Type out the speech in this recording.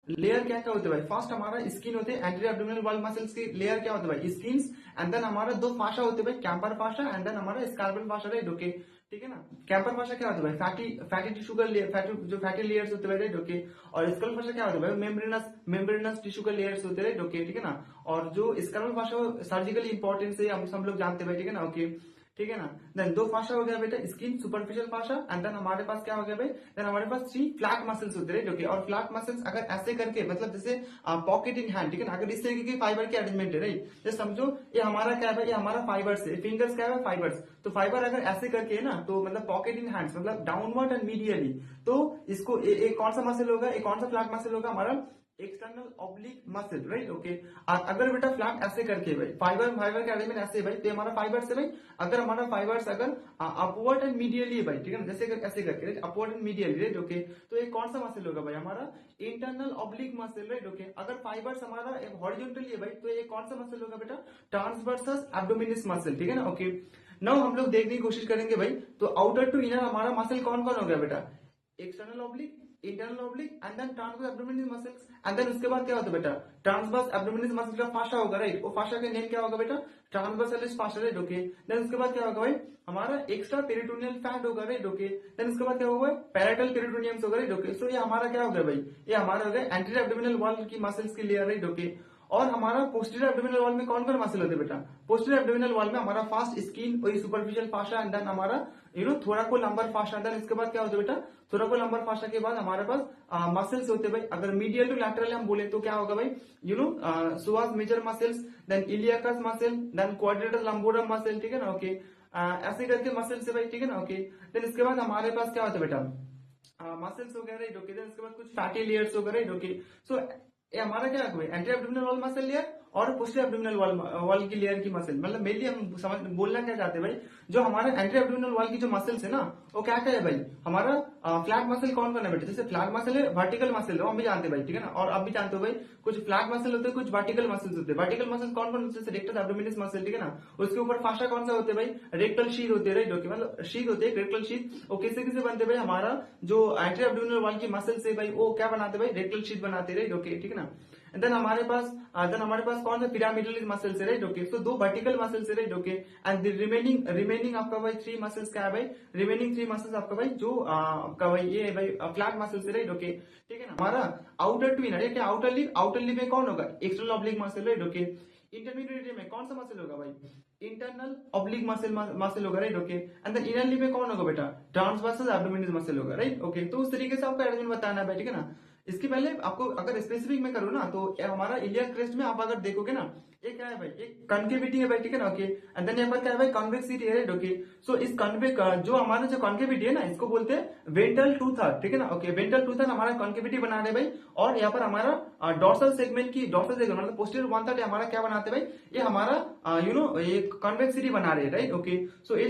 Layer क्या क्या होते हैं भाई, फर्स्ट हमारा स्किन होते हैं, एंटीरियर एब्डोमिनल वॉल मसल्स की लेयर क्या होते हैं भाई, स्किन्स। एंड देन हमारा दो फाशा होते हैं भाई, कैम्पर फाशा एंड देन हमारा स्कार्पल फाशा, राइट ओके। ठीक है ना। कैम्पर फाशा क्या होता है भाई, फैटी फैटी टिश्यू का लेयर, फैटी जो फैटी लेयर्स होते हैं राइट ओके। और स्कल फाशा क्या होता है भाई, मेम्ब्रेनस टिश्यू का लेयर्स होते हैं राइट ओके। ठीक है ना। और जो स्कल फाशा सर्जिकली इंपॉर्टेंस है, हम सब लोग जानते हैं भाई, ठीक है ना ओके। ठीक है ना। देन दो फाशा हो गया बेटा, स्किन सुपरफिशियल फाशा एंड देन हमारे पास क्या हो गया भाई, देन हमारे पास थ्री फ्लैट मसल्स होते हैं राइट। और फ्लैट मसल्स अगर ऐसे करके, मतलब जैसे पॉकेट इन हैंड, ठीक है ना, अगर इस तरीके की फाइबर की अरेंजमेंट है राइट, जैसे समझो ये हमारा क्या है, ये हमारा फाइबर्स है, फिंगर्स क्या है, फाइबर्स। तो फाइबर अगर ऐसे करके है ना, तो मतलब पॉकेट इन हैंड्स, मतलब डाउनवर्ड एंड मीडियली, तो इसको एक कौन सा मसल होगा, एक कौन सा फ्लैट मसल होगा, हमारा external oblique muscle, right okay. अगर बेटा फ्लैट ऐसे करके भाई, फाइबर फाइबर के अरेंजमेंट ऐसे भाई, तो हमारा फाइबर से भाई, अगर हमारा फाइबर्स अगर अपवर्ड एंड मीडियली है भाई, ठीक है ना, जैसे ऐसे करके upward and medially, right okay. तो ये कौन सा मसल होगा भाई, हमारा internal oblique muscle, right okay. अगर फाइबर्स हमारा हॉरिजॉन्टली है भाई, तो ये कौन सा मसल होगा बेटा, ट्रांसवर्सस एब्डोमिनिस मसल, ठीक है ना ओके। नाउ हम लोग देखने की कोशिश करेंगे भाई, तो आउटर टू इनर हमारा मसल कौन कौन हो गया बेटा, external oblique, internal oblique and then transverse abdominal muscles. And then उसके बाद क्या होता है बेटा, ट्रांसवर्स एब्डोमिनल मसल का फाशा होगा राइट, वो फाशा का नेम क्या होगा बेटा, ट्रांसवर्सालिस फाशा, राइट ओके। देन उसके बाद क्या होगा भाई, हमारा एक्स्ट्रा पेरिटोनियल फैट होगा राइट ओके। देन उसके बाद क्या होगा, पैरेटल पेरिटोनियम्स होगा राइट ओके। सो ये हमारा क्या हो गया भाई, ये हमारा हो गया एंटीरियर एब्डोमिनल वॉल की मसल्स की लेयर, राइट ओके। और हमारा पोस्टीरियर एब्डोमिनल वॉल में कौन कौन मसल होते हैं बेटा, पोस्टीरियर एब्डोमिनल वॉल में हमारा फास्ट स्किन और सुपरफिशियल फाशा एंड देन हमारा थोराकोलंबर फाशा। देन इसके बाद क्या होता है बेटा, थोराकोलंबर फाशा के बाद हमारे पास मसल्स होते हैं भाई। अगर मीडियल टू लैटरल हम बोले तो क्या होगा भाई, psoas major muscles, then iliacus muscle, then quadratus lumborum muscle, ठीक है ना ओके। ऐसे करके मसल्स है भाई, ठीक है ना ओके। देन इसके बाद हमारे पास क्या होता है बेटा, मसल्स हो गया राइट ओके। देन इसके बाद कुछ फैटी लेयर्स हो गए राइट ओके। सो ये हमारा क्या है, anti abdominal wall muscle layer और पोस्टीरियर एब्डोमिनल वॉल की लेयर की मसल, मतलब मेनली हम समझ बोलना क्या चाहते हैं भाई, जो हमारे एंटी एब्डोमिनल वॉल की जो मसल्स है ना, वो क्या क्या है भाई, हमारा फ्लैट मसल कौन कौन है बेटा, जैसे फ्लैट मसल है, वर्टिकल मसल है, वो हम भी जानते हैं भाई, ठीक है ना। और आप भी जानते हो भाई, कुछ फ्लैट मसल होते हैं, कुछ वर्टिकल मसल्स होते हैं। वर्टिकल मसल कौन कौन होते हैं, रेक्टस एब्डोमिनस मसल, ठीक है ना। उसके ऊपर फाशा कौन सा होते हैं भाई, रेक्टल शीथ होते हैं राइट ओके, मतलब शीथ होते हैं, रेक्टल शीथ। वो किससे किससे बनते हैं भाई, हमारा जो एंटी एब्डोमिनल वॉल की मसल से भाई, वो क्या बनाते हैं भाई, रेक्टल शीथ बनाते हैं राइट ओके, ठीक है ना। देन हमारे पास कौन सा पिरामिडल मसल्स है राइट ओके। तो दो वर्टिकल मसल्स है राइट ओके। एंड रिमेनिंग आपका भाई थ्री मसल्स क्या है भाई, रिमेनिंग थ्री मसल्स आपका भाई जो आपका भाई ये भाई फ्लैट मसल्स है राइट ओके, ठीक है ना। हमारा आउटर टू इनर, क्या आउटर लिप में कौन होगा, external oblique muscle right okay. Intermediate में कौन सा मसल होगा भाई, इंटरनल ऑब्लिक मसल होगा right okay. And then inner lip में कौन होगा बेटा, ट्रांसवर्सस एब्डोमिनल मसल होगा राइट ओके। तो उस तरीके से आपको अरेंजमेंट बताना है भाई, ठीक है ना। इसके पहले आपको अगर स्पेसिफिक में करूँ ना, तो हमारा इलियक क्रेस्ट में आप अगर देखोगे ना, ये क्या है भाई, एक कॉन्केविटी है भाई, ठीक है ना ओके। एंड देन यहाँ पर क्या है भाई, कॉन्वेक्सिटी है राइट ओके। सो इस जो हमारा जो कॉन्केविटी है ना, इसको बोलते हैं वेंट्रल टू थर्ड, ठीक है ना ओके। वेंट्रल टू थर्ड हमारा कॉन्केविटी बना रहे भाई। और यहाँ पर हमारा डॉर्सल सेगमेंट मतलब पोस्टीरियर वन थर्ड हमारा क्या बनाते हैं भाई, ये हमारा ये कॉन्वेक्सिटी बना रहे हैं राइट ओके। सो